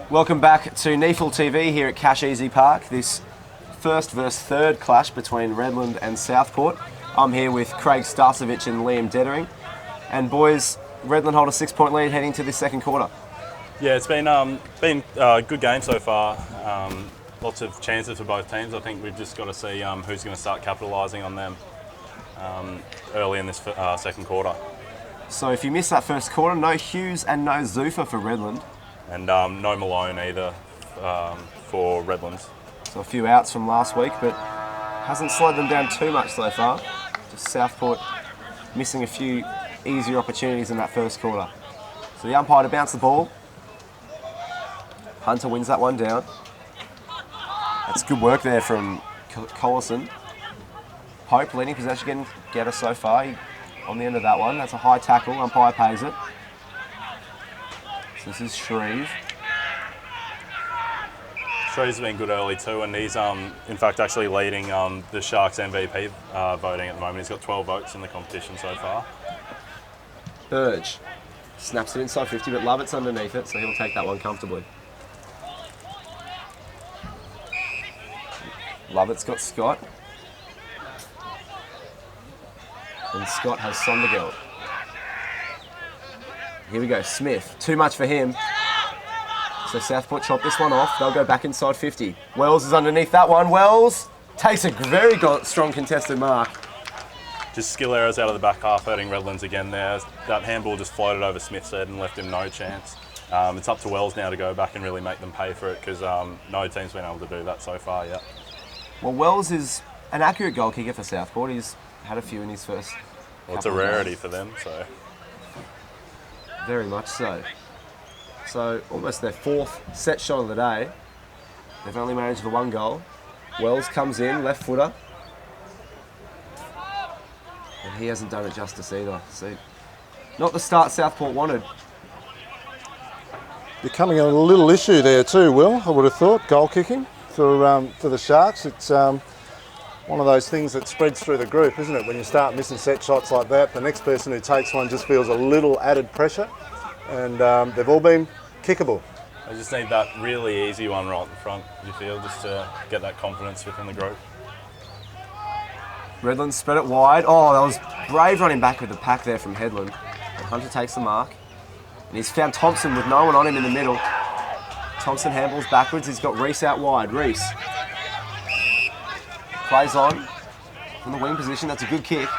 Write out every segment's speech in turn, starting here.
Welcome back to NEAFL TV here at Casheezi Park. This first versus third clash between Redland and Southport. I'm here with Craig Starcevich and Liam Dettering. And boys, Redland hold a 6-point lead heading to this second quarter. Yeah, it's been a good game so far. Lots of chances for both teams. I think we've just got to see who's going to start capitalising on them early in this second quarter. So if you missed that first quarter, no Hughes and no Zufa for Redland. And no Malone either for Redlands. So a few outs from last week, but hasn't slowed them down too much so far. Just Southport missing a few easier opportunities in that first quarter. So the umpire to bounce the ball. Hunter wins that one down. That's good work there from Collison. Pope leading possession, getting getter so far on the end of that one. That's a high tackle, umpire pays it. So this is Shreve. Shreve's been good early too, and he's in fact actually leading the Sharks MVP voting at the moment. He's got 12 votes in the competition so far. Burge snaps it inside 50, but Lovett's underneath it, so he'll take that one comfortably. Lovett's got Scott. And Scott has Sondergeld. Here we go, Smith. Too much for him. So Southport chop this one off. They'll go back inside 50. Wells is underneath that one. Wells takes a very strong contested mark. Just skill errors out of the back half hurting Redlands again there. That handball just floated over Smith's head and left him no chance. It's up to Wells now to go back and really make them pay for it because no team's been able to do that so far yet. Well, Wells is an accurate goal kicker for Southport. He's had a few in his first. Well, it's a rarity for them, so. Very much so. So almost their fourth set shot of the day. They've only managed the one goal. Wells comes in, left footer. And he hasn't done it justice either. So not the start Southport wanted. Becoming a little issue there too, Will, I would have thought, goal kicking for the Sharks. It's one of those things that spreads through the group, isn't it? When you start missing set shots like that, the next person who takes one just feels a little added pressure. And they've all been kickable. They just need that really easy one right in front, you feel, just to get that confidence within the group. Redland spread it wide. Oh, that was brave running back with the pack there from Headland. And Hunter takes the mark. And he's found Thompson with no one on him in the middle. Thompson handballs backwards. He's got Reese out wide. Reese plays on from the wing position. That's a good kick.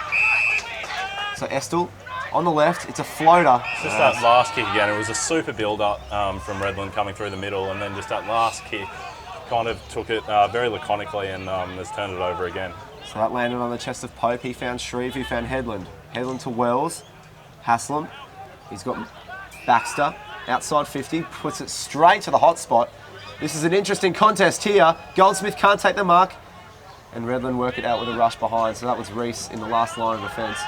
So Estel on the left. It's a floater. Just that last kick again. It was a super build-up from Redland coming through the middle, and then just that last kick kind of took it very laconically and has turned it over again. So that landed on the chest of Pope. He found Shreve. He found Headland. Headland to Wells. Haslam. He's got Baxter. Outside 50, puts it straight to the hot spot. This is an interesting contest here. Goldsmith can't take the mark. And Redland work it out with a rush behind. So that was Reese in the last line of defence.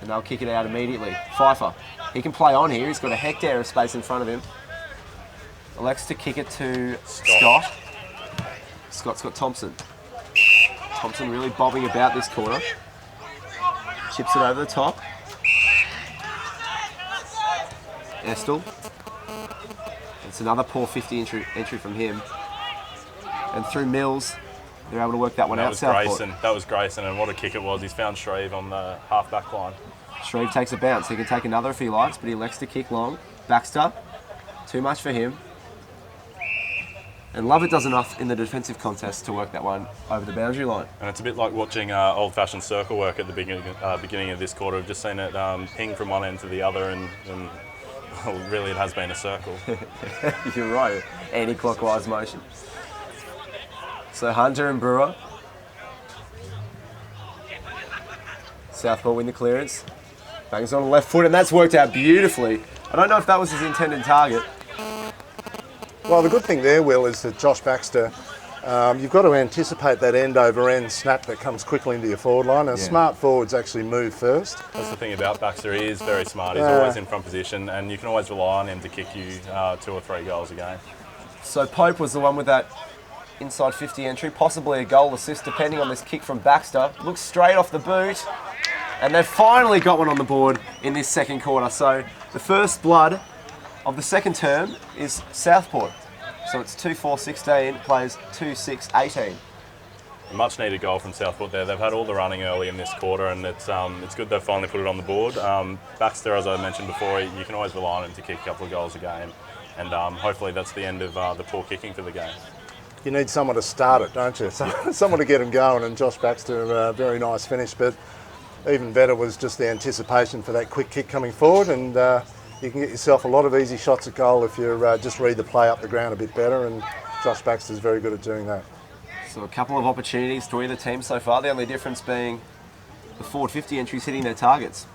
And they'll kick it out immediately. Pfeiffer. He can play on here. He's got a hectare of space in front of him. Elects to kick it to Scott. Scott's got Thompson. Thompson really bobbing about this corner. Chips it over the top. Estel. It's another poor 50 entry from him. And through Mills, they're able to work that one out. That was Grayson, and what a kick it was. He's found Shreve on the half-back line. Shreve takes a bounce. He can take another if he likes, but he elects to kick long. Baxter, too much for him. And Lovett does enough in the defensive contest to work that one over the boundary line. And it's a bit like watching old-fashioned circle work at the beginning of this quarter. We've just seen it ping from one end to the other, and well, really it has been a circle. You're right, anti-clockwise motion. So Hunter and Brewer. Southport win the clearance. Bangs on the left foot, and that's worked out beautifully. I don't know if that was his intended target. Well, the good thing there, Will, is that Josh Baxter, you've got to anticipate that end-over-end snap that comes quickly into your forward line. Now, smart forwards actually move first. That's the thing about Baxter. He is very smart. He's always in front position, and you can always rely on him to kick you 2 or 3 goals a game. So Pope was the one with that inside 50 entry, possibly a goal assist depending on this kick from Baxter. Looks straight off the boot, and they've finally got one on the board in this second quarter. So the first blood of the second term is Southport. So it's 2-4-16, plays 2-6-18. Much needed goal from Southport there. They've had all the running early in this quarter, and it's good they've finally put it on the board. Baxter, as I mentioned before, you can always rely on him to kick a couple of goals a game, and hopefully that's the end of the poor kicking for the game. You need someone to start it, don't you? Someone to get him going, and Josh Baxter, a very nice finish, but even better was just the anticipation for that quick kick coming forward, and you can get yourself a lot of easy shots at goal if you just read the play up the ground a bit better, and Josh Baxter's very good at doing that. So a couple of opportunities for either team so far, the only difference being the forward 50 entries hitting their targets.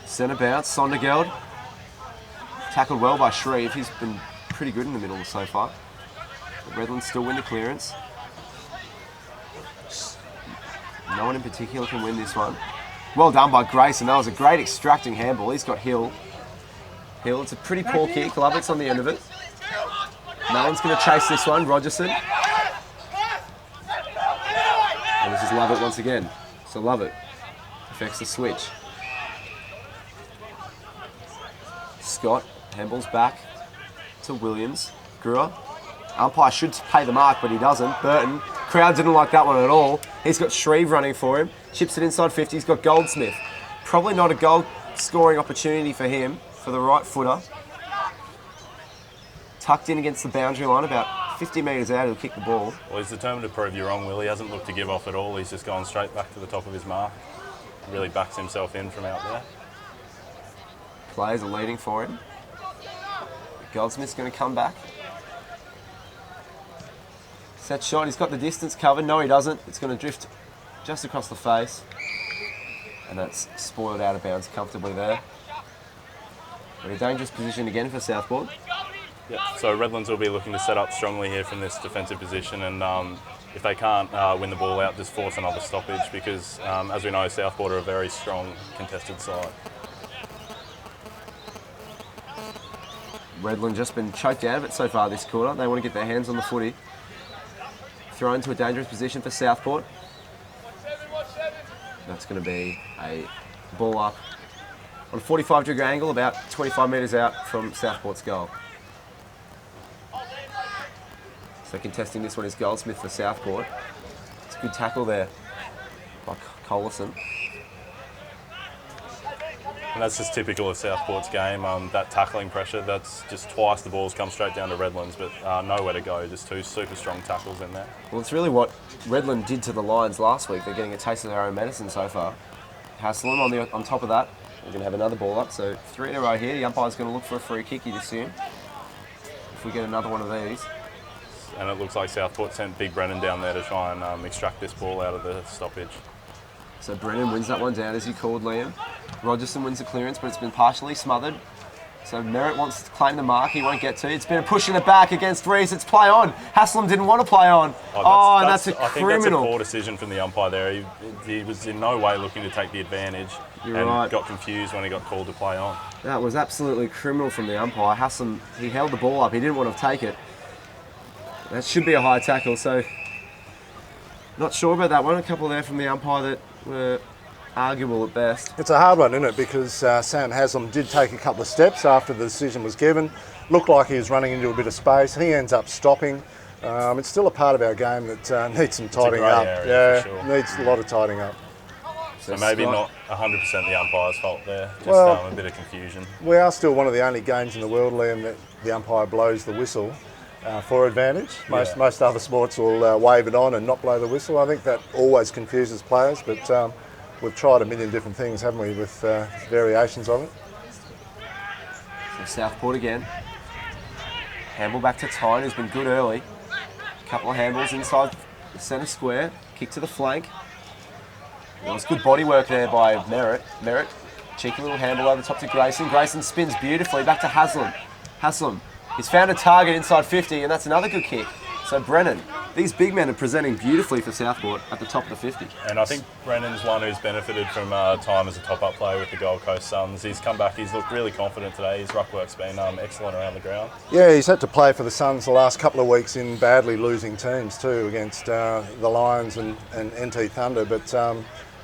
Centre bounce, Sondergeld. Tackled well by Shreve. He's been pretty good in the middle so far. But Redlands still win the clearance. No one in particular can win this one. Well done by Grayson. That was a great extracting handball. He's got Hill. Hill, it's a pretty poor kick. Lovett's on the end of it. No one's going to chase this one, Rogerson. And this is Lovett once again. So Lovett affects the switch. Scott, handballs back to Williams. Brewer. Umpire should pay the mark, but he doesn't. Burton. Crowd didn't like that one at all. He's got Shreve running for him. Chips it inside 50. He's got Goldsmith. Probably not a goal scoring opportunity for him, for the right footer. Tucked in against the boundary line, about 50 metres out, he'll kick the ball. Well, he's determined to prove you wrong, Will. He hasn't looked to give off at all. He's just gone straight back to the top of his mark. Really backs himself in from out there. Players are leading for him. Goldsmith's going to come back. Set shot, he's got the distance covered. No, he doesn't. It's going to drift just across the face. And that's spoiled out of bounds comfortably there. But a dangerous position again for Southport. Yeah, so Redlands will be looking to set up strongly here from this defensive position, and if they can't win the ball out, just force another stoppage because, as we know, Southport are a very strong contested side. Redland just been choked out of it so far this quarter. They want to get their hands on the footy. Thrown to a dangerous position for Southport. That's going to be a ball up on a 45-degree angle, about 25 metres out from Southport's goal. So contesting this one is Goldsmith for Southport. It's a good tackle there by Collison. And that's just typical of Southport's game, that tackling pressure. That's just twice the balls come straight down to Redlands, but nowhere to go. Just two super strong tackles in there. Well, it's really what Redland did to the Lions last week. They're getting a taste of their own medicine so far. Haslam on top of that. We're going to have another ball up, so 3 in a row here. The umpire's going to look for a free kick, you'd assume, if we get another one of these. And it looks like Southport sent Big Brennan down there to try and extract this ball out of the stoppage. So Brennan wins that one down, as you called, Liam. Rogerson wins the clearance, but it's been partially smothered. So Merritt wants to claim the mark, he won't get to. It's been a push in the back against Rees. It's play on. Haslam didn't want to play on. And that's a criminal. I think that's a poor decision from the umpire there. He was in no way looking to take the advantage. You're right. Got confused when he got called to play on. That was absolutely criminal from the umpire. Haslam, he held the ball up. He didn't want to take it. That should be a high tackle, so not sure about that one. A couple there from the umpire that were arguable at best. It's a hard one, isn't it? Because Sam Haslam did take a couple of steps after the decision was given. Looked like he was running into a bit of space. He ends up stopping. It's still a part of our game that needs some tidying up. Area, for sure. Needs a lot of tidying up. So maybe not 100% the umpire's fault there. Just a bit of confusion. We are still one of the only games in the world, Liam, that the umpire blows the whistle for advantage. Most other sports will wave it on and not blow the whistle. I think that always confuses players, but we've tried a million different things, haven't we, with variations of it. So Southport again. Handball back to Tyne, who's been good early. A couple of handballs inside the centre square. Kick to the flank. There was good body work there by Merritt. Merritt, cheeky little handball over the top to Grayson. Grayson spins beautifully back to Haslam. Haslam, he's found a target inside 50, and that's another good kick. So Brennan, these big men are presenting beautifully for Southport at the top of the 50. And I think Brennan's one who's benefited from time as a top-up player with the Gold Coast Suns. He's come back, he's looked really confident today. His ruck work's been excellent around the ground. Yeah, he's had to play for the Suns the last couple of weeks in badly losing teams too, against the Lions and NT Thunder. But,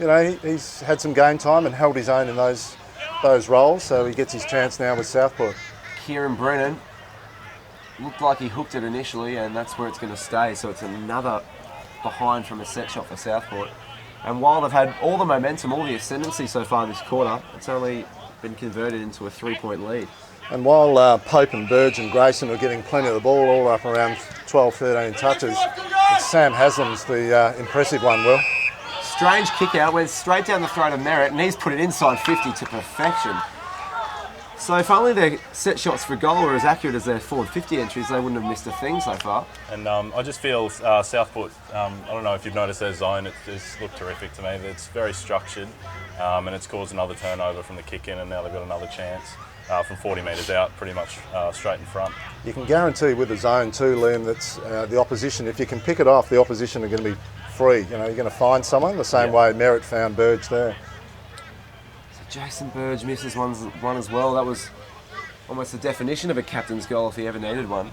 you know, he's had some game time and held his own in those those roles, so he gets his chance now with Southport. Kieran Brennan looked like he hooked it initially, and that's where it's going to stay. So it's another behind from a set shot for Southport. And while they've had all the momentum, all the ascendancy so far this quarter, it's only been converted into a 3-point lead. And while Pope and Burge and Grayson are getting plenty of the ball, all up around 12, 13 touches, it's Sam Haslam's the impressive one, Will. Strange kick out, went straight down the throat of Merritt, and he's put it inside 50 to perfection. So if only their set shots for goal were as accurate as their forward 50 entries, they wouldn't have missed a thing so far. And I just feel Southport, I don't know if you've noticed their zone, it's looked terrific to me. It's very structured, and it's caused another turnover from the kick in, and now they've got another chance from 40 metres out, pretty much straight in front. You can guarantee with the zone too, Liam, that's the opposition, if you can pick it off, the opposition are going to be free. You know, you're going to find someone the same way Merritt found Burge there. Jason Burge misses one as well. That was almost the definition of a captain's goal if he ever needed one.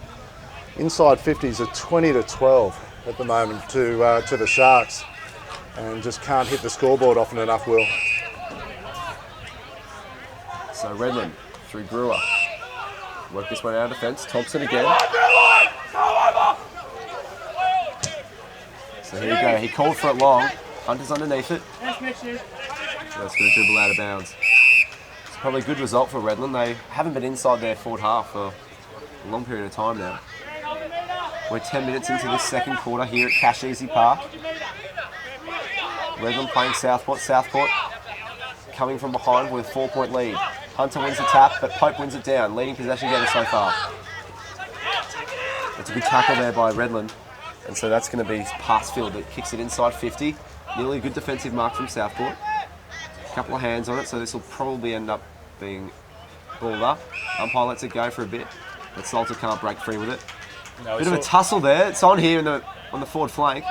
Inside 50s are 20-12 at the moment to the Sharks, and just can't hit the scoreboard often enough, Will. So Redland through Brewer. Work this one out of defence. Thompson again. So here we go. He called for it long. Hunter's underneath it. So that's going to dribble out of bounds. It's probably a good result for Redland. They haven't been inside their forward half for a long period of time now. We're 10 minutes into this second quarter here at Casheezi Park. Redland playing Southport. Southport coming from behind with a 4-point lead. Hunter wins the tap, but Pope wins it down. Leading possession getter so far. It's a good tackle there by Redland. And so that's going to be pass field that kicks it inside 50. Nearly a good defensive mark from Southport. A couple of hands on it, so this will probably end up being balled up. Umpire lets it go for a bit, but Salter can't break free with it. Bit of a tussle there. It's on here on the forward flank.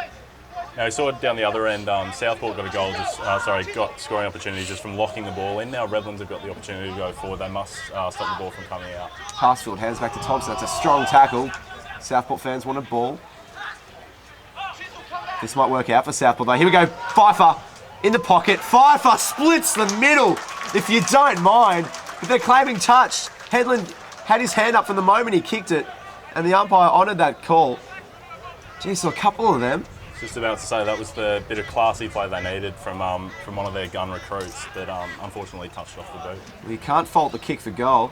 Now we saw it down the other end. Southport got a goal, got scoring opportunities just from locking the ball in. Now Redlands have got the opportunity to go forward. They must stop the ball from coming out. Pass field, hands back to Thompson. That's a strong tackle. Southport fans want a ball. This might work out for Southport though. Here we go. Pfeiffer in the pocket. Pfeiffer splits the middle, if you don't mind. But they're claiming touch. Headland had his hand up from the moment he kicked it, and the umpire honoured that call. Geez, so a couple of them. Just about to say that was the bit of classy play they needed from one of their gun recruits that unfortunately touched off the boot. Well, you can't fault the kick for goal.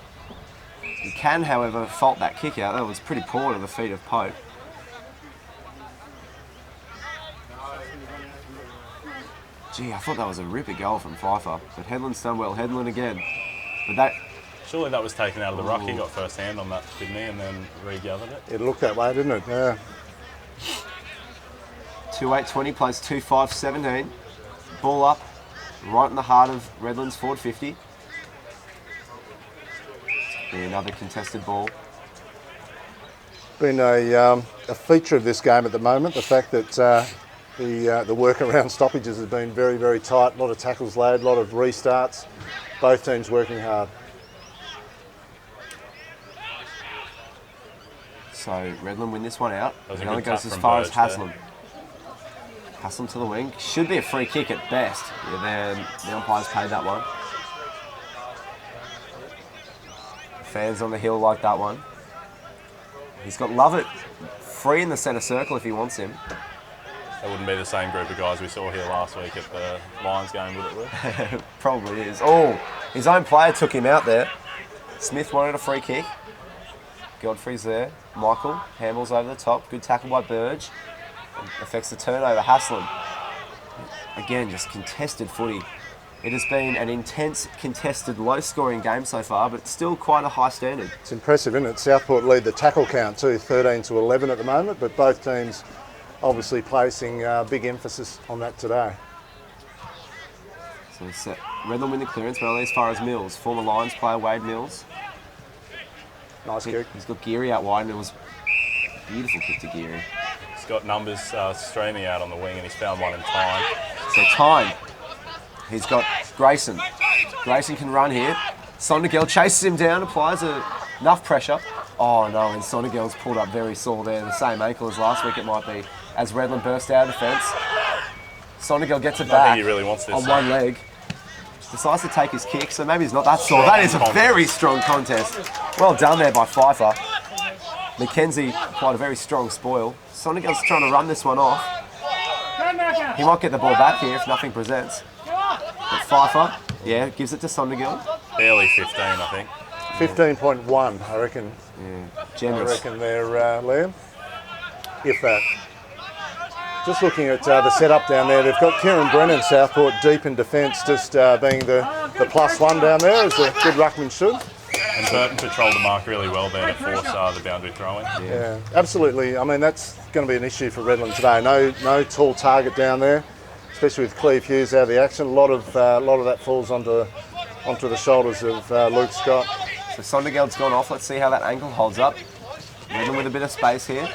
You can, however, fault that kick out. That was pretty poor to the feet of Pope. Gee, I thought that was a ripper goal from Pfeiffer, but Headland's done well. Headland again. But that... Surely that was taken out of the ruck. He got first hand on that, didn't he, and then regathered it? It looked that way, didn't it? Yeah. 2-8-20 plays 2-5-17. Ball up, right in the heart of Redland's forward 50. Be another contested ball. Been a feature of this game at the moment, the fact that the work around stoppages has been very, very tight. A lot of tackles laid, a lot of restarts. Both teams working hard. So Redland win this one out. It only goes as far as Haslam. Haslam to the wing. Should be a free kick at best. Yeah, then the umpire's paid that one. Fans on the hill like that one. He's got Lovett free in the centre circle if he wants him. That wouldn't be the same group of guys we saw here last week at the Lions game, would it, Will? Probably is. Oh, his own player took him out there. Smith wanted a free kick. Godfrey's there. Michael handles over the top. Good tackle by Burge. Affects the turnover. Haslam. Again, just contested footy. It has been an intense, contested, low-scoring game so far, but still quite a high standard. It's impressive, isn't it? Southport lead the tackle count too, 13-11 at the moment, but both teams obviously placing big emphasis on that today. So set. Redland win the clearance, but only as far as Mills. Former Lions player Wade Mills. Nice kick. He's got Geary out wide, and it was a beautiful kick to Geary. He's got numbers streaming out on the wing, and he's found one in time. So time. He's got Grayson. Grayson can run here. Sondergeld chases him down, applies enough pressure. Oh no, and Sondergeld's pulled up very sore there. The same ankle as last week it might be. As Redland burst out of defence. Sondergeld gets it back I think he really wants this on one leg. decides to take his kick, so maybe he's not that sore. That is a very strong contest. Well done there by Pfeiffer. Mackenzie applied a very strong spoil. Sondergeld's trying to run this one off. He might get the ball back here if nothing presents. But Pfeiffer, yeah, gives it to Sondergeld. Barely 15, I think. 15.1, I reckon. Yeah, generous. I reckon there, Liam. If that. Just looking at the setup down there, they've got Kieran Brennan, Southport, deep in defence, just being the +1 down there, as a good ruckman should. And Burton patrolled the mark really well there to force the boundary throw-in. Yeah, absolutely. I mean, that's going to be an issue for Redland today. No tall target down there, especially with Cleve Hughes out of the action. A lot of that falls onto the shoulders of Luke Scott. So Sondergeld's gone off. Let's see how that ankle holds up. Redland with a bit of space here.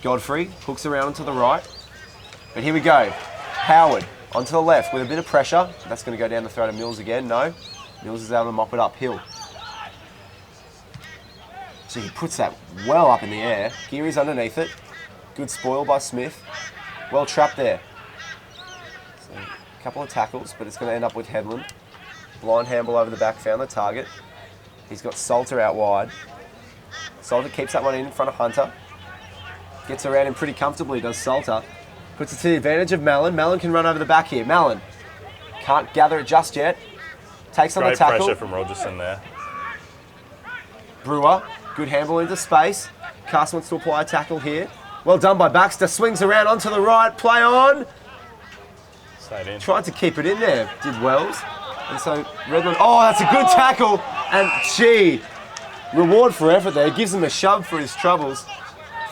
Godfrey hooks around to the right. But here we go. Howard onto the left with a bit of pressure. That's going to go down the throat of Mills again. No. Mills is able to mop it uphill. So he puts that well up in the air. Geary's underneath it. Good spoil by Smith. Well trapped there. So a couple of tackles, but it's going to end up with Headland. Blind handball over the back, found the target. He's got Salter out wide. Salter keeps that one in front of Hunter. Gets around him pretty comfortably, does Salter. Puts it to the advantage of Mallon. Mallon can run over the back here. Mallon can't gather it just yet. Takes on the tackle. Great pressure from Rogerson there. Brewer, good handball into space. Cass wants to apply a tackle here. Well done by Baxter. Swings around onto the right. Play on. Stayed in. Tried to keep it in there, did Wells. And so Redland, oh, that's a good tackle. And gee, reward for effort there. Gives him a shove for his troubles.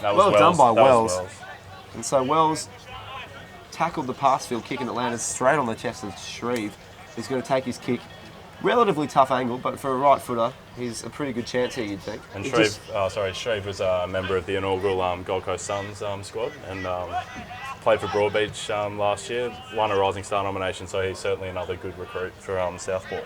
Well done by Wells. And so Wells tackled the pass field kick and it landed straight on the chest of Shreve. He's going to take his kick. Relatively tough angle, but for a right footer, he's a pretty good chance here, you'd think. And Shreve was a member of the inaugural Gold Coast Suns squad and played for Broadbeach last year. Won a Rising Star nomination, so he's certainly another good recruit for Southport.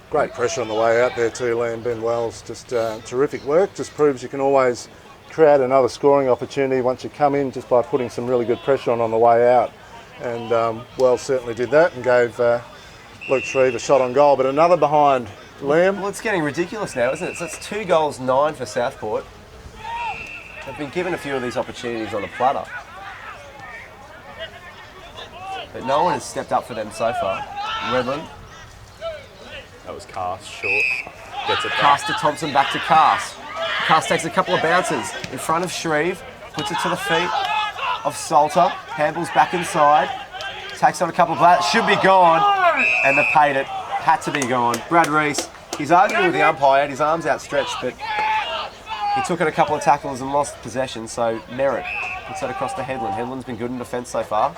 Great pressure on the way out there too, Liam. Ben Wells, just terrific work. Just proves you can always create another scoring opportunity once you come in just by putting some really good pressure on the way out. And Wells certainly did that and gave Luke Shreve a shot on goal. But another behind, Liam. Well, it's getting ridiculous now, isn't it? So it's 2 goals, 9 for Southport. They've been given a few of these opportunities on a platter. But no one has stepped up for them so far. Redland. That was Cass, short. Gets it Pass back. to Thompson, back to Cass. Cass takes a couple of bounces in front of Shreve, puts it to the feet of Salter, handballs back inside, takes on a couple of blats, should be gone, and they've paid it, had to be gone. Brad Reese, he's arguing with the umpire, his arms outstretched, but he took it a couple of tackles and lost possession, so Merritt puts that across to Headland. Headland's been good in defence so far.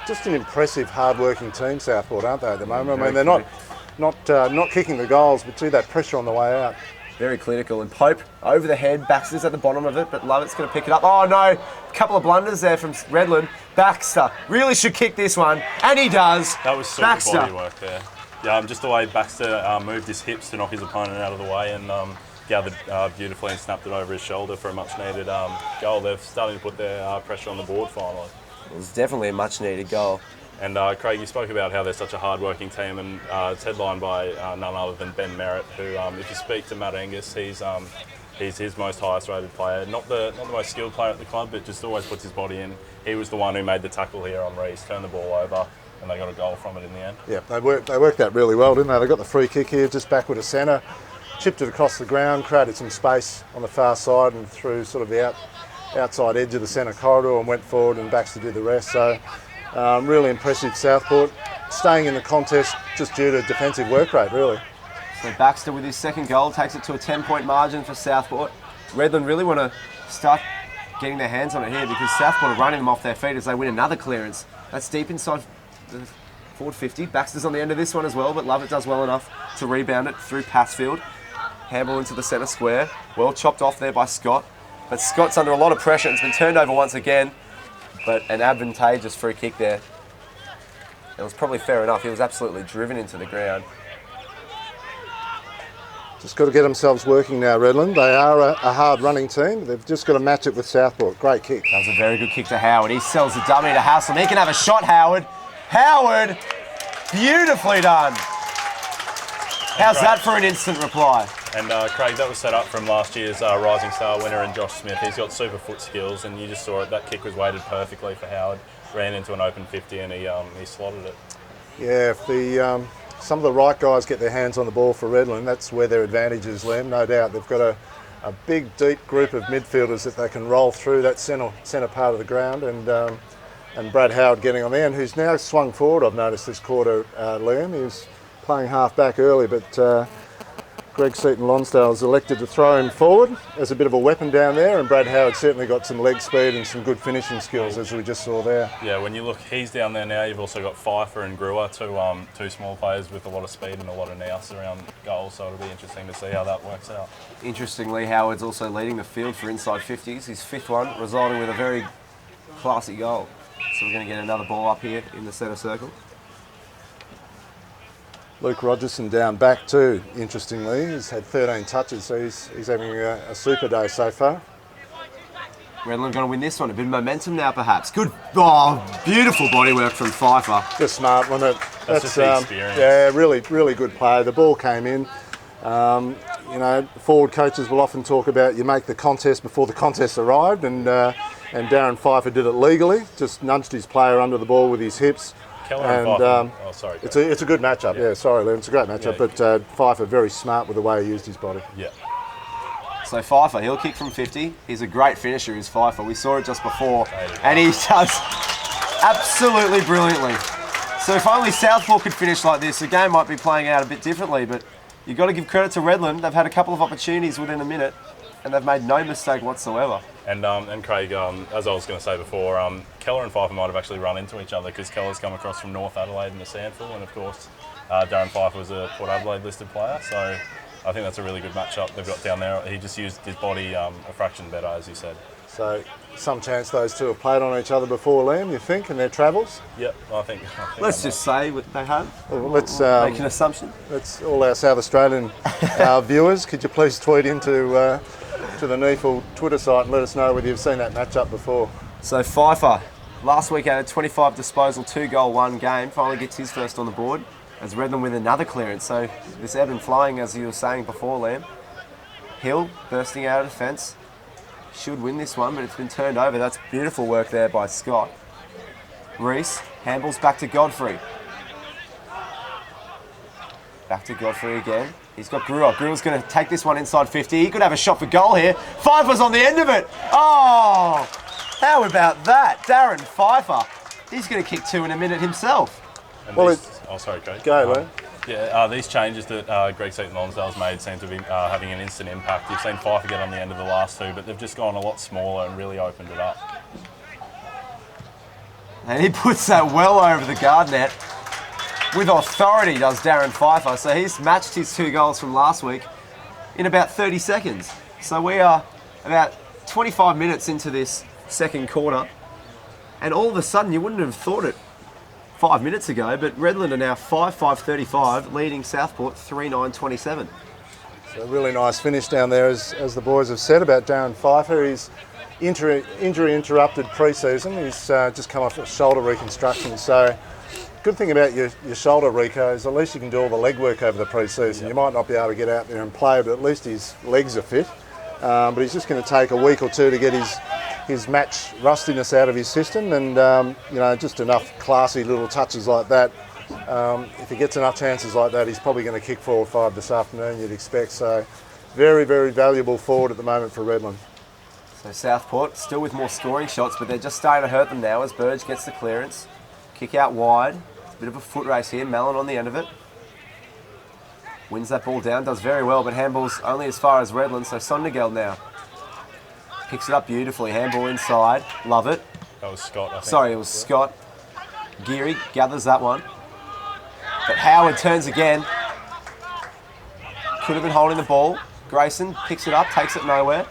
Just an impressive, hard-working team, Southport, aren't they, at the moment? I mean, they're not kicking the goals, but see that pressure on the way out. Very clinical. And Pope over the head. Baxter's at the bottom of it, but Lovett's going to pick it up. Oh no, a couple of blunders there from Redland. Baxter really should kick this one, and he does. That was super body work there. Yeah, just the way Baxter moved his hips to knock his opponent out of the way and gathered beautifully and snapped it over his shoulder for a much-needed goal. They're starting to put their pressure on the board finally. It was definitely a much-needed goal. And Craig, you spoke about how they're such a hard-working team, and it's headlined by none other than Ben Merritt, who, if you speak to Matt Angus, he's his most highest-rated player. Not the most skilled player at the club, but just always puts his body in. He was the one who made the tackle here on Reese, turned the ball over, and they got a goal from it in the end. Yeah, they worked that really well, didn't they? They got the free kick here, just backward to centre, chipped it across the ground, created some space on the far side and through sort of the outside edge of the centre corridor and went forward, and Baxter did the rest. So really impressive Southport, staying in the contest just due to defensive work rate, really. So Baxter with his second goal takes it to a 10-point margin for Southport. Redland really want to start getting their hands on it here because Southport are running them off their feet as they win another clearance. That's deep inside the forward 50. Baxter's on the end of this one as well, but Lovett does well enough to rebound it through Passfield. Handball into the centre square. Well chopped off there by Scott. But Scott's under a lot of pressure. It's been turned over once again. But an advantageous free kick there. It was probably fair enough. He was absolutely driven into the ground. Just got to get themselves working now, Redland. They are a hard-running team. They've just got to match it with Southport. Great kick. That was a very good kick to Howard. He sells the dummy to Haslam. He can have a shot, Howard. Howard! Beautifully done. How's that for an instant reply? And Craig, that was set up from last year's Rising Star winner in Josh Smith. He's got super foot skills, and you just saw it. That kick was weighted perfectly for Howard. Ran into an open 50, and he slotted it. Yeah, if some of the right guys get their hands on the ball for Redland, that's where their advantage is, Liam, no doubt. They've got a big, deep group of midfielders that they can roll through that centre part of the ground, and Brad Howard getting on there, and who's now swung forward, I've noticed this quarter, Liam. He was playing half back early, but Greg Seaton-Lonsdale has elected to throw him forward as a bit of a weapon down there, and Brad Howard certainly got some leg speed and some good finishing skills, as we just saw there. Yeah, when you look, he's down there now. You've also got Pfeiffer and Brewer, two small players with a lot of speed and a lot of nous around goal, so it'll be interesting to see how that works out. Interestingly, Howard's also leading the field for inside 50s. His fifth one, resulting with a very classy goal. So we're going to get another ball up here in the centre circle. Luke Rogerson down back too, interestingly. He's had 13 touches, so he's having a super day so far. Redland going to win this one. A bit of momentum now, perhaps. Good, beautiful bodywork from Pfeiffer. Just smart, wasn't it? That's just the experience. Yeah, really good play. The ball came in. Forward coaches will often talk about you make the contest before the contest arrived, and Darren Pfeiffer did it legally. Just nudged his player under the ball with his hips. Keller and Pfeiffer. Sorry. It's a good matchup. Yeah, sorry, Liam. It's a great matchup, but Pfeiffer very smart with the way he used his body. Yeah. So Pfeiffer, he'll kick from 50. He's a great finisher, is Pfeiffer. We saw it just before, and he does absolutely brilliantly. So if only Southport could finish like this, the game might be playing out a bit differently, but you've got to give credit to Redland. They've had a couple of opportunities within a minute, and they've made no mistake whatsoever. And Craig, as I was going to say before, Keller and Pfeiffer might have actually run into each other because Keller's come across from North Adelaide in the Sandful, and of course Darren Pfeiffer was a Port Adelaide listed player, so I think that's a really good matchup they've got down there. He just used his body a fraction better, as you said. So some chance those two have played on each other before, Liam, you think, in their travels? Yep, I think Let's just say what they have. Well, let's make an assumption. Let's all our South Australian viewers, could you please tweet into to the NEAFL Twitter site and let us know whether you've seen that matchup before. So Pfeiffer, last week had a 25 disposal, 2-goal, 1 game. Finally gets his first on the board as Redland with another clearance. So this ebb and flying, as you were saying before, Liam. Hill bursting out of defence. Should win this one, but it's been turned over. That's beautiful work there by Scott. Reese handballs back to Godfrey. Back to Godfrey again. He's got Brewer. Brewer's going to take this one inside 50. He could have a shot for goal here. Pfeiffer's on the end of it. Oh, how about that? Darren Pfeiffer. He's going to kick 2 in a minute himself. And sorry, Craig. Go, Lou. Yeah, these changes that Greg Seaton-Lonsdale's made seem to be having an instant impact. You've seen Pfeiffer get on the end of the last 2, but they've just gone a lot smaller and really opened it up. And he puts that well over the guard net. With authority, does Darren Pfeiffer. So he's matched his 2 goals from last week in about 30 seconds. So we are about 25 minutes into this second quarter. And all of a sudden, you wouldn't have thought it 5 minutes ago, but Redland are now 5-5-35, leading Southport 3-9-27. So a really nice finish down there, as the boys have said about Darren Pfeiffer. He's injury interrupted pre-season. He's just come off a shoulder reconstruction. So good thing about your shoulder, Rico, is at least you can do all the leg work over the pre-season. Yep. You might not be able to get out there and play, but at least his legs are fit. But he's just going to take a week or two to get his match rustiness out of his system, and just enough classy little touches like that. If he gets enough chances like that, he's probably going to kick 4 or 5 this afternoon, you'd expect. So very, very valuable forward at the moment for Redland. So Southport still with more scoring shots, but they're just starting to hurt them now as Burge gets the clearance. Kick out wide. Bit of a foot race here. Mellon on the end of it. Wins that ball down. Does very well, but handballs only as far as Redland. So Sondergeld now picks it up beautifully. Handball inside. Love it. That was Scott, I think. Sorry, it was Scott. Geary gathers that one. But Howard turns again. Could have been holding the ball. Grayson picks it up, takes it nowhere.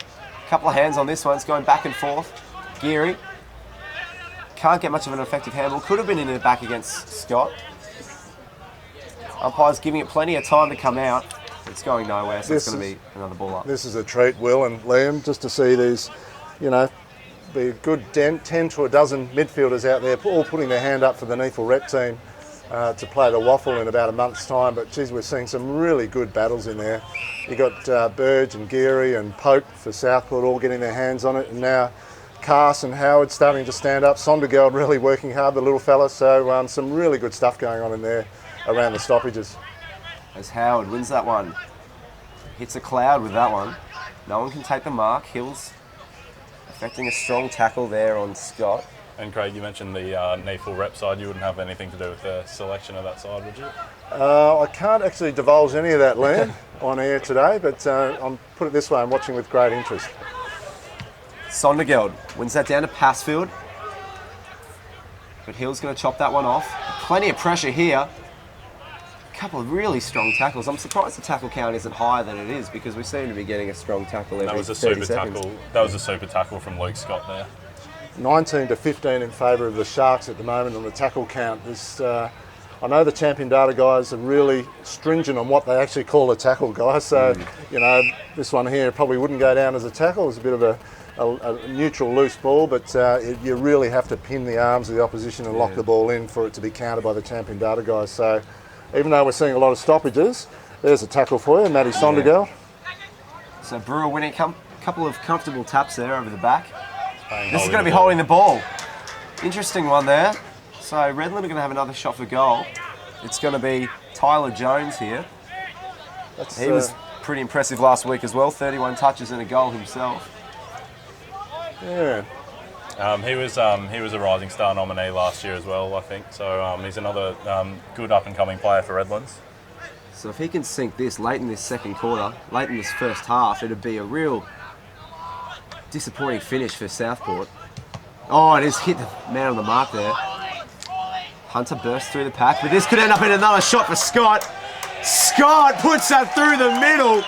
Couple of hands on this one. It's going back and forth. Geary can't get much of an effective handball. Could have been in the back against Scott. Umpire's giving it plenty of time to come out. It's going nowhere, so it's going to be another ball up. This is a treat, Will and Liam, just to see these, be a good 10 to a dozen midfielders out there, all putting their hand up for the NEAFL rep team. to play the waffle in about a month's time. But geez, we're seeing some really good battles in there. You got Burge and Geary and Pope for Southport all getting their hands on it, and now Cass and Howard starting to stand up. Sondergaard really working hard, the little fella. So some really good stuff going on in there around the stoppages. As Howard wins that one, hits a cloud with that one. No one can take the mark. Hills affecting a strong tackle there on Scott. And Craig, you mentioned the NEAFL rep side. You wouldn't have anything to do with the selection of that side, would you? I can't actually divulge any of that, Liam, on air today, but I'm put it this way, I'm watching with great interest. Sondergaard wins that down to Passfield. But Hill's going to chop that one off. Plenty of pressure here. A couple of really strong tackles. I'm surprised the tackle count isn't higher than it is because we seem to be getting a strong tackle every 30 seconds. That was a super tackle from Luke Scott there. 19 to 15 in favour of the Sharks at the moment on the tackle count. I know the champion data guys are really stringent on what they actually call a tackle, guys. So, you know, this one here probably wouldn't go down as a tackle. It's a bit of a neutral loose ball, but you really have to pin the arms of the opposition and lock the ball in for it to be counted by the champion data guys. So even though we're seeing a lot of stoppages, there's a tackle for you, Matty Sondergaard. So Brewer winning a couple of comfortable taps there over the back. This is going to be holding the ball. Interesting one there. So Redland are going to have another shot for goal. It's going to be Tyler Jones here. He was pretty impressive last week as well. 31 touches and a goal himself. Yeah. He was a Rising Star nominee last year as well, I think. So he's another good up-and-coming player for Redlands. So if he can sink this late in this second quarter, late in this first half, it'd be a real disappointing finish for Southport. Oh, it has hit the man on the mark there. Hunter bursts through the pack, but this could end up in another shot for Scott. Scott puts that through the middle.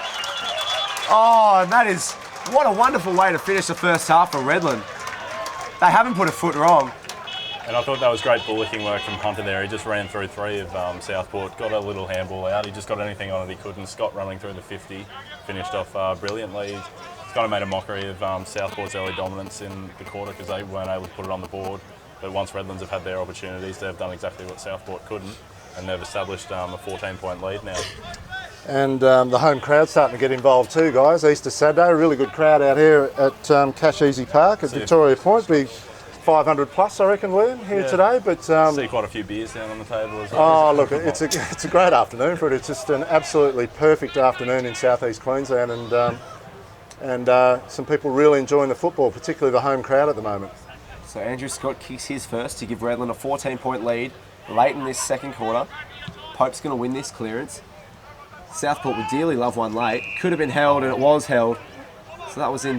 Oh, and that is, what a wonderful way to finish the first half for Redland. They haven't put a foot wrong. And I thought that was great bullicking work from Hunter there. He just ran through three of Southport, got a little handball out. He just got anything on it he could, and Scott running through the 50, finished off brilliantly. He's kind of made a mockery of Southport's early dominance in the quarter because they weren't able to put it on the board. But once Redlands have had their opportunities, they've done exactly what Southport couldn't, and they've established a 14-point lead now. And the home crowd starting to get involved too, guys. Easter Saturday, a really good crowd out here at Casheezi Park at Victoria Point. Be 500 plus, I reckon, Liam, here today. But see quite a few beers down on the table as well. Oh, look, it's a great afternoon for it. It's just an absolutely perfect afternoon in southeast Queensland, and some people really enjoying the football, particularly the home crowd at the moment. So Andrew Scott kicks his first to give Redland a 14-point lead late in this second quarter. Pope's going to win this clearance. Southport would dearly love one late. Could have been held, and it was held. So that was ill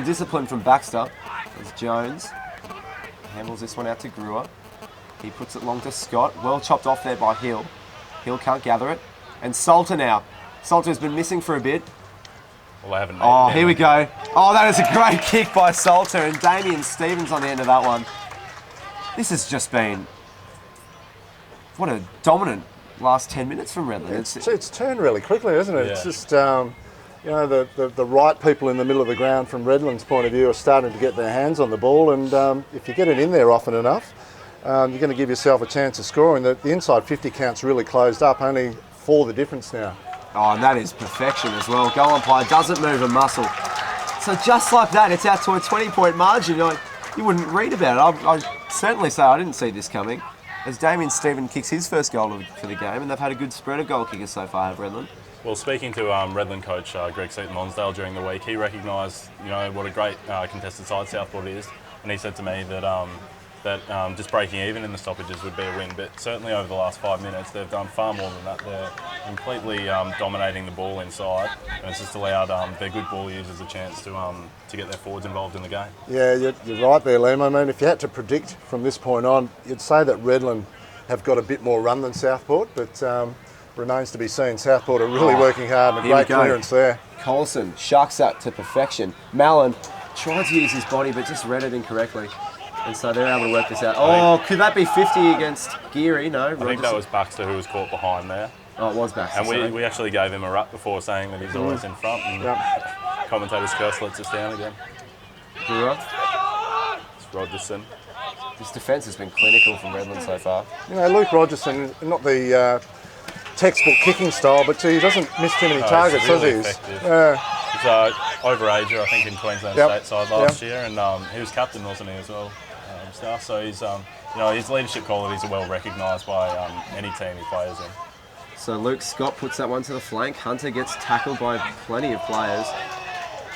discipline from Baxter. As Jones handles this one out to Brewer. He puts it long to Scott. Well chopped off there by Hill. Hill can't gather it. And Salter now. Salter's been missing for a bit. Well, they haven't. Oh, here we go. Oh, that is a great kick by Salter, and Damien Stevens on the end of that one. This has just been, what a dominant last 10 minutes from Redland. It's turned really quickly, isn't it? Yeah. It's just, you know, the right people in the middle of the ground from Redland's point of view are starting to get their hands on the ball, and if you get it in there often enough, you're going to give yourself a chance of scoring. The inside 50 count's really closed up, only 4 the difference now. Oh, and that is perfection as well. Goal umpire doesn't move a muscle. So just like that, it's out to a 20-point margin. You wouldn't read about it. I'd certainly say I didn't see this coming. As Damien Stevens kicks his first goal for the game, and they've had a good spread of goal kickers so far, have Redland. Well, speaking to Redland coach Greg Seaton-Lonsdale during the week, he recognised, you know, what a great contested side Southport is, and he said to me that just breaking even in the stoppages would be a win. But certainly over the last 5 minutes, they've done far more than that. They're completely dominating the ball inside, and it's just allowed their good ball users a chance to get their forwards involved in the game. Yeah, you're right there, Liam. I mean, if you had to predict from this point on, you'd say that Redland have got a bit more run than Southport, but remains to be seen. Southport are really working hard, and a great clearance there. Colson shucks that to perfection. Mallon tried to use his body, but just read it incorrectly. And so they're able to work this out. Oh, could that be 50 against Geary? No, I think that was Baxter who was caught behind there. Oh, it was Baxter. And we actually gave him a rap before, saying that he's always in front, and commentators curse lets us down again. Brewer. It's Rogerson. This defence has been clinical from Redland so far. You know, Luke Rogerson, not the textbook kicking style, but he doesn't miss too many targets, he's really does he? effective. Yeah. He's overager, I think, in Queensland Yep. stateside last year, and he was captain, wasn't he, as well? So he's, his leadership qualities are well recognised by any team he plays in. So Luke Scott puts that one to the flank. Hunter gets tackled by plenty of players,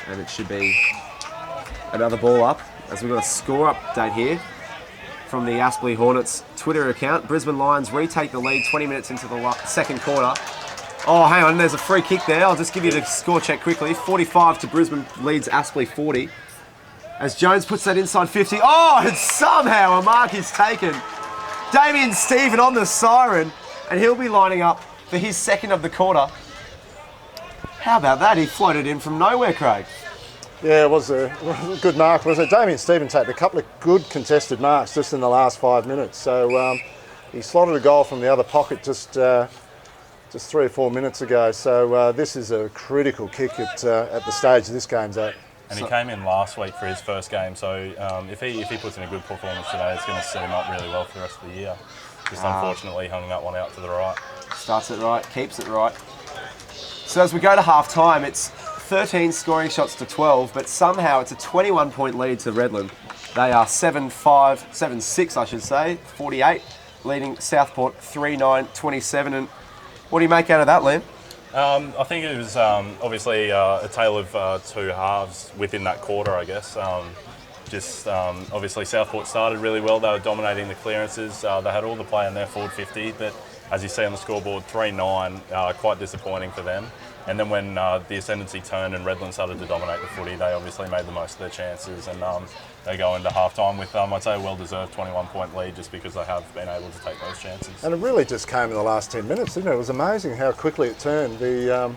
and it should be another ball up, as we've got a score update here from the Aspley Hornets Twitter account. Brisbane Lions retake the lead 20 minutes into the second quarter. Oh, hang on, there's a free kick there. I'll just give you the score check quickly. 45 to Brisbane leads Aspley 40. As Jones puts that inside 50. Oh, and somehow a mark is taken. Damien Stephen on the siren, and he'll be lining up for his second of the quarter. How about that? He floated in from nowhere, Craig. Yeah, it was a good mark, wasn't it? Damien Stephen taken a couple of good contested marks just in the last 5 minutes. So he slotted a goal from the other pocket just 3 or 4 minutes ago. So this is a critical kick at the stage this game's at. And he came in last week for his first game, so if he puts in a good performance today, it's going to set him up really well for the rest of the year. Just unfortunately hung that one out to the right. Starts it right, keeps it right. So as we go to half time, it's 13 scoring shots to 12, but somehow it's a 21-point lead to Redland. They are 7-6, I should say, 48, leading Southport 3-9-27. And what do you make out of that, Liam? I think it was obviously a tale of two halves within that quarter, I guess. Obviously Southport started really well. They were dominating the clearances. They had all the play in their forward 50, but as you see on the scoreboard, 3-9, quite disappointing for them. And then when the ascendancy turned and Redland started to dominate the footy, they obviously made the most of their chances, and they go into half-time with, I'd say, a well-deserved 21-point lead just because they have been able to take those chances. And it really just came in the last 10 minutes, didn't it? It was amazing how quickly it turned. They've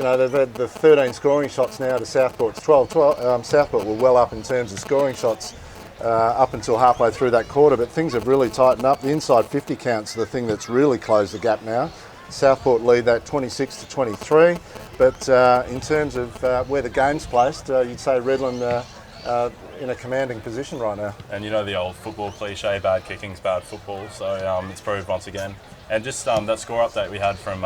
had the 13 scoring shots now to Southport's 12. Southport were well up in terms of scoring shots up until halfway through that quarter, but things have really tightened up. The inside 50 counts are the thing that's really closed the gap now. Southport lead that 26-23, but in terms of where the game's placed, you'd say Redland in a commanding position right now. And you know the old football cliche, bad kicking's bad football, so it's proved once again. And just that score update we had from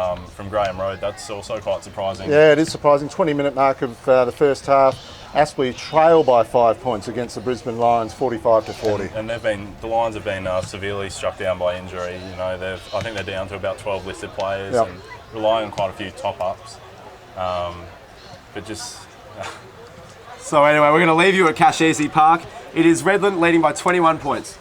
Graham Road, that's also quite surprising. Yeah, it is surprising. 20-minute mark of the first half. Aspley trail by 5 points against the Brisbane Lions, 45-40. And the Lions have been severely struck down by injury. You know, I think they're down to about 12 listed players and relying on quite a few top-ups. So anyway, we're going to leave you at Casheezi Park. It is Redland leading by 21 points.